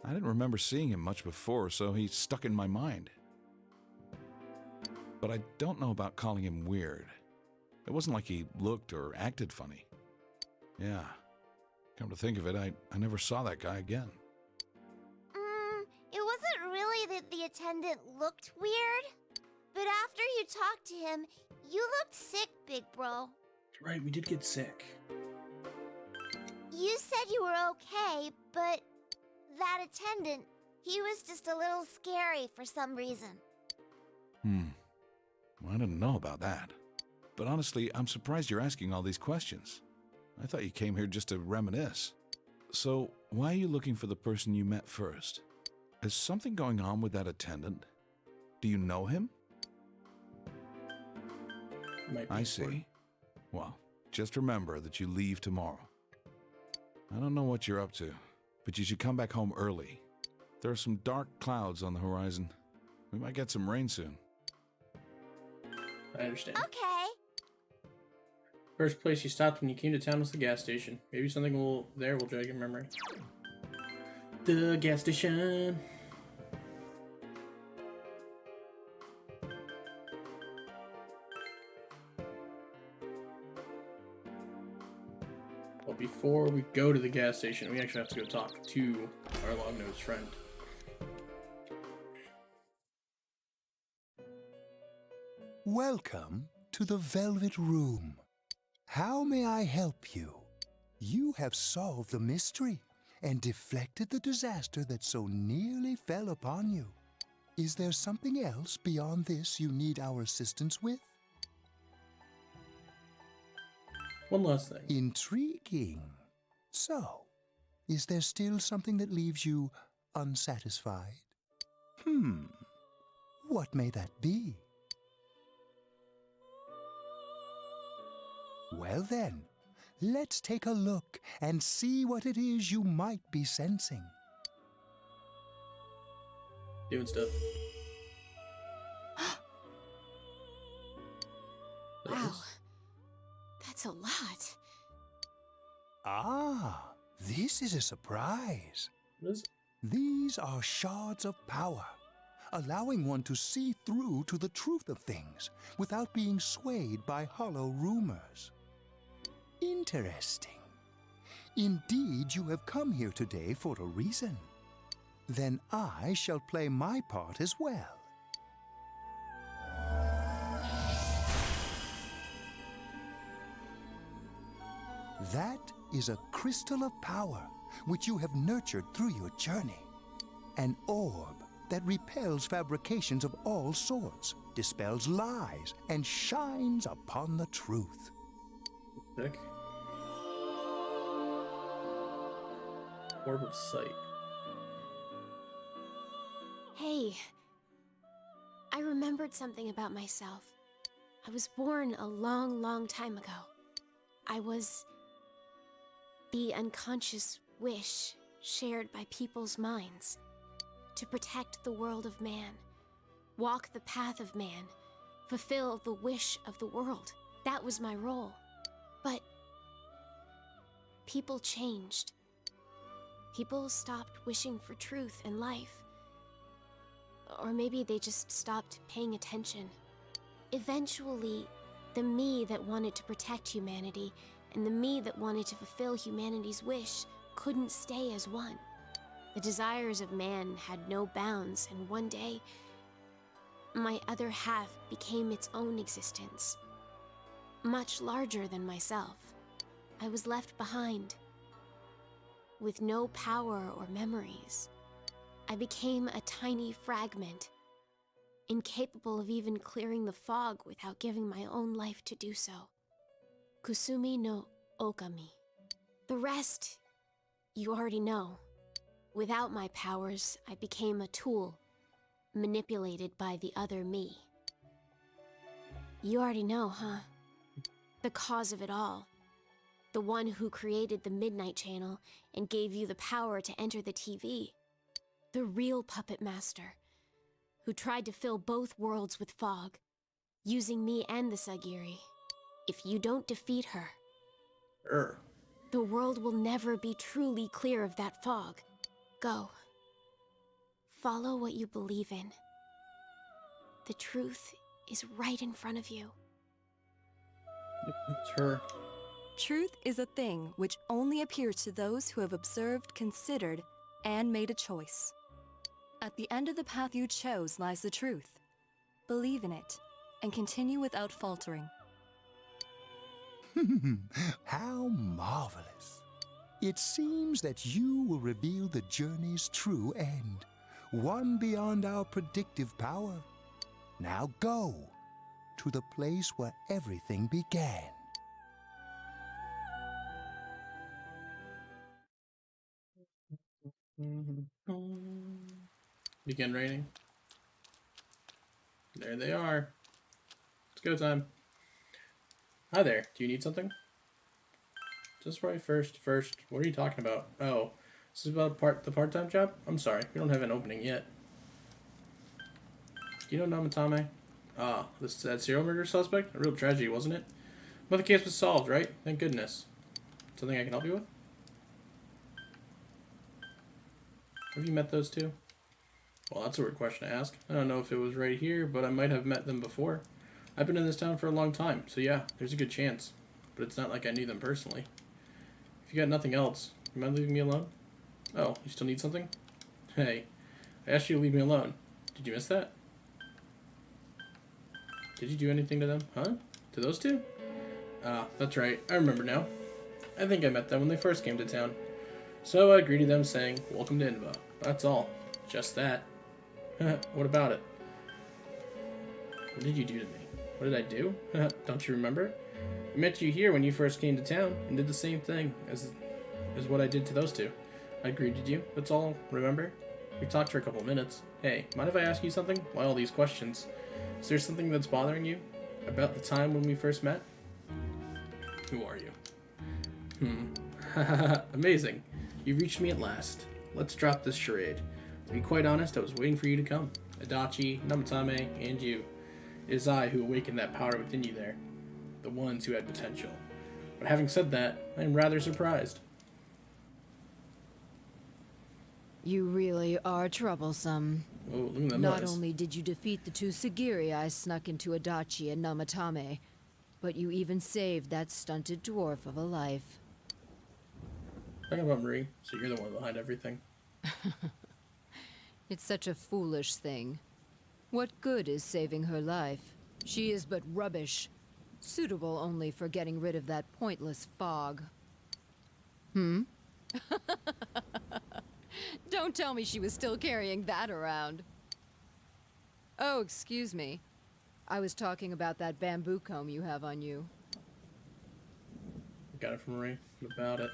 I didn't remember seeing him much before, so he stuck in my mind. But I don't know about calling him weird. It wasn't like he looked or acted funny. Yeah, come to think of it, I never saw that guy again. It wasn't really that the attendant looked weird, but after you talked to him, you looked sick, Big Bro. Right, we did get sick. You said you were okay, but that attendant, he was just a little scary for some reason. Well, I didn't know about that. But honestly, I'm surprised you're asking all these questions. I thought you came here just to reminisce. So, why are you looking for the person you met first? Is something going on with that attendant? Do you know him? Might be I important. see. Well, just remember that you leave tomorrow. I don't know what you're up to, but you should come back home early. There are some dark clouds on the horizon. We might get some rain soon. I understand. Okay. First place you stopped when you came to town was the gas station. Maybe something there will jog your memory. The gas station. Well, before we go to the gas station, we actually have to go talk to our long-nosed friend. Welcome to the Velvet Room. How may I help you? You have solved the mystery and deflected the disaster that so nearly fell upon you. Is there something else beyond this you need our assistance with? One last thing. Intriguing. So, is there still something that leaves you unsatisfied? What may that be? Well then, let's take a look and see what it is you might be sensing. Doing stuff. Wow. That's a lot. Ah, this is a surprise. What is it? These are shards of power, allowing one to see through to the truth of things without being swayed by hollow rumors. Interesting. Indeed, you have come here today for a reason. Then I shall play my part as well. That is a crystal of power which you have nurtured through your journey. An orb that repels fabrications of all sorts, dispels lies, and shines upon the truth. Sick. Orb of sight. Hey, I remembered something about myself. I was born a long, long time ago. I was the unconscious wish shared by people's minds to protect the world of man, walk the path of man, fulfill the wish of the world. That was my role. But people changed. People stopped wishing for truth and life. Or maybe they just stopped paying attention. Eventually, the me that wanted to protect humanity and the me that wanted to fulfill humanity's wish couldn't stay as one. The desires of man had no bounds, and one day, my other half became its own existence, much larger than myself. I was left behind, with no power or memories. I became a tiny fragment, incapable of even clearing the fog without giving my own life to do so. Kusumi no Okami. The rest, you already know. Without my powers, I became a tool, manipulated by the other me. You already know, huh? The cause of it all. The one who created the Midnight Channel and gave you the power to enter the TV. The real puppet master, who tried to fill both worlds with fog, using me and the Sagiri. If you don't defeat her, the world will never be truly clear of that fog. Go. Follow what you believe in. The truth is right in front of you. It's her. Truth is a thing which only appears to those who have observed, considered, and made a choice. At the end of the path you chose lies the truth. Believe in it, and continue without faltering. How marvelous. It seems that you will reveal the journey's true end, one beyond our predictive power. Now go to the place where everything began. Begin raining. There they are. It's go time. Hi there. Do you need something? Just right first. What are you talking about? Oh, this is about the part-time job? I'm sorry. We don't have an opening yet. You know Namatame? Ah, that serial murder suspect? A real tragedy, wasn't it? But the case was solved, right? Thank goodness. Something I can help you with? Have you met those two? Well, that's a weird question to ask. I don't know if it was right here, but I might have met them before. I've been in this town for a long time, so yeah, there's a good chance. But it's not like I knew them personally. If you got nothing else, you mind leaving me alone? Oh, you still need something? Hey, I asked you to leave me alone. Did you miss that? Did you do anything to them? Huh? To those two? Ah, that's right. I remember now. I think I met them when they first came to town. So I greeted them saying, "Welcome to Inva." That's all. Just that. What about it? What did you do to me? What did I do? Don't you remember? I met you here when you first came to town and did the same thing as what I did to those two. I greeted you. That's all. Remember? We talked for a couple minutes. Hey, mind if I ask you something? Why all these questions? Is there something that's bothering you about the time when we first met? Who are you? Amazing. You reached me at last. Let's drop this charade. To be quite honest, I was waiting for you to come. Adachi, Namatame, and you. It is I who awakened that power within you there. The ones who had potential. But having said that, I am rather surprised. You really are troublesome. Oh, look at that Not noise. only did you defeat the two Sagiri I snuck into Adachi and Namatame, but you even saved that stunted dwarf of a life. Talking about Marie, so you're the one behind everything. It's such a foolish thing. What good is saving her life? She is but rubbish, suitable only for getting rid of that pointless fog. Don't tell me she was still carrying that around. Oh, excuse me. I was talking about that bamboo comb you have on you. Got it from Marie. What about it?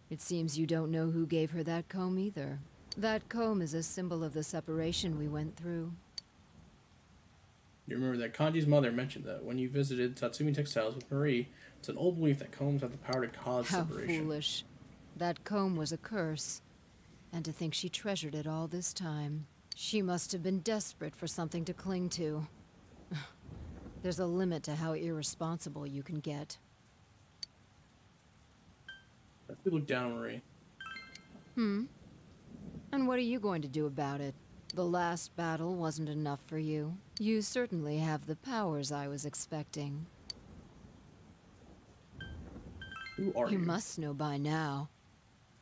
It seems you don't know who gave her that comb either. That comb is a symbol of the separation we went through. You remember that Kanji's mother mentioned that when you visited Tatsumi Textiles with Marie, it's an old belief that combs have the power to cause How separation. foolish. That comb was a curse. And to think she treasured it all this time. She must have been desperate for something to cling to. There's a limit to how irresponsible you can get. You look down on Marie. And what are you going to do about it? The last battle wasn't enough for you. You certainly have the powers I was expecting. Who are you? You must know by now.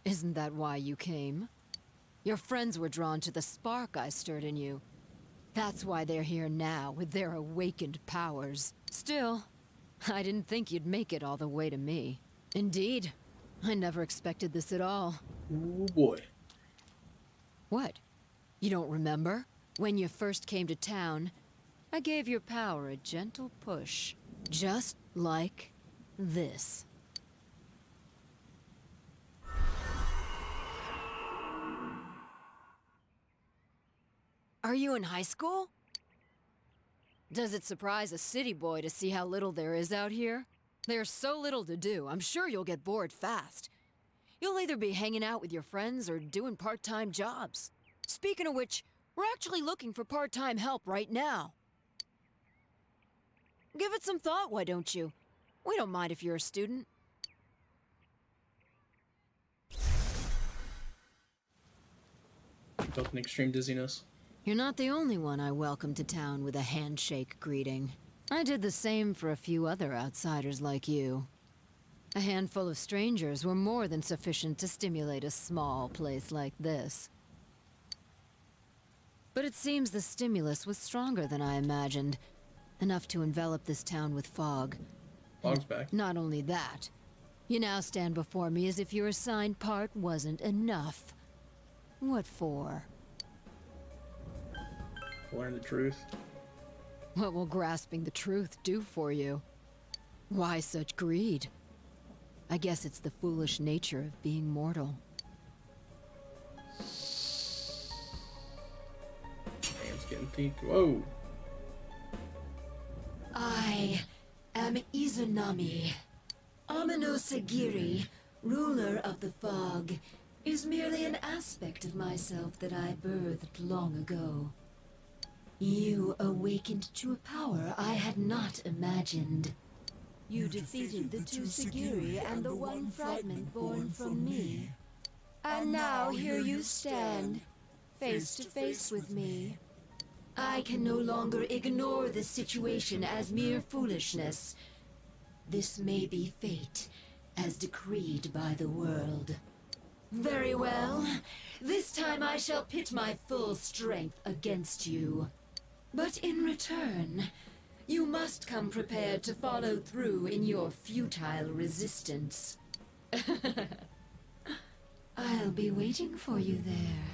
Isn't that why you came? Your friends were drawn to the spark I stirred in you. That's why they're here now, with their awakened powers. Still, I didn't think you'd make it all the way to me. Indeed, I never expected this at all. Oh boy. What? You don't remember? When you first came to town, I gave your power a gentle push. Just like this. Are you in high school? Does it surprise a city boy to see how little there is out here? There's so little to do, I'm sure you'll get bored fast. You'll either be hanging out with your friends or doing part-time jobs. Speaking of which, we're actually looking for part-time help right now. Give it some thought, why don't you? We don't mind if you're a student. Felt an extreme dizziness. You're not the only one I welcomed to town with a handshake greeting. I did the same for a few other outsiders like you. A handful of strangers were more than sufficient to stimulate a small place like this. But it seems the stimulus was stronger than I imagined. Enough to envelop this town with fog. Fog's back. Not only that, you now stand before me as if your assigned part wasn't enough. What for? Learn the truth. What will grasping the truth do for you? Why such greed? I guess it's the foolish nature of being mortal. Hands getting deep. Whoa. I am Izanami. Amino Sagiri, ruler of the fog, is merely an aspect of myself that I birthed long ago. You awakened to a power I had not imagined. You defeated the two Sagiri and the one fragment born from me. And now here you stand, face to face with me. I can no longer ignore this situation as mere foolishness. This may be fate, as decreed by the world. Very well. This time I shall pit my full strength against you. But in return, you must come prepared to follow through in your futile resistance. I'll be waiting for you there.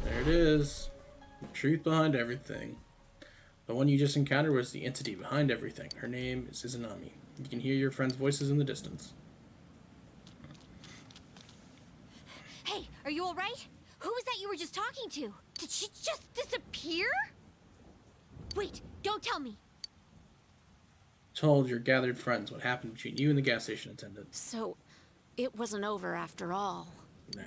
There it is. The truth behind everything. The one you just encountered was the entity behind everything. Her name is Izanami. You can hear your friends' voices in the distance. Hey, are you alright? Who was that you were just talking to? Did she just disappear? Wait, don't tell me. Told your gathered friends what happened between you and the gas station attendant. So, it wasn't over after all. Nah.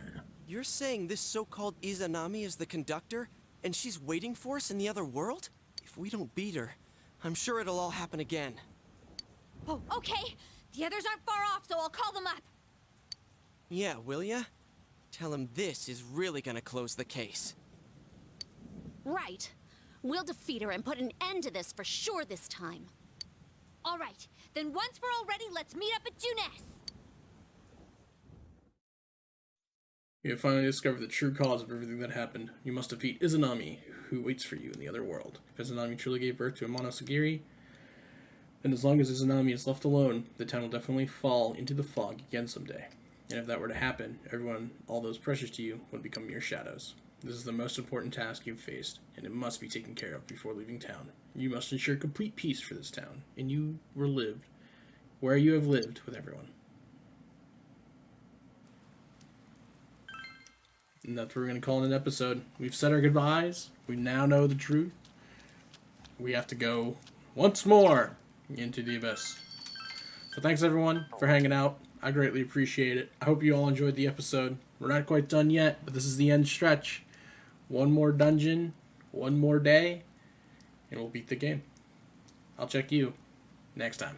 You're saying this so-called Izanami is the conductor, and she's waiting for us in the other world? If we don't beat her, I'm sure it'll all happen again. Oh, okay. The others aren't far off, so I'll call them up. Yeah, will ya? Tell him this is really gonna close the case. Right. We'll defeat her and put an end to this for sure this time. All right, then once we're all ready, let's meet up at Junes. You have finally discovered the true cause of everything that happened. You must defeat Izanami, who waits for you in the other world. If Izanami truly gave birth to a Monosagiri, then as long as Izanami is left alone, the town will definitely fall into the fog again someday. And if that were to happen, everyone, all those precious to you, would become mere shadows. This is the most important task you've faced, and it must be taken care of before leaving town. You must ensure complete peace for this town, and you were lived where you have lived with everyone. And that's what we're going to call it an episode. We've said our goodbyes. We now know the truth. We have to go once more into the abyss. So thanks everyone for hanging out. I greatly appreciate it. I hope you all enjoyed the episode. We're not quite done yet, but this is the end stretch. One more dungeon, one more day, and we'll beat the game. I'll check you next time.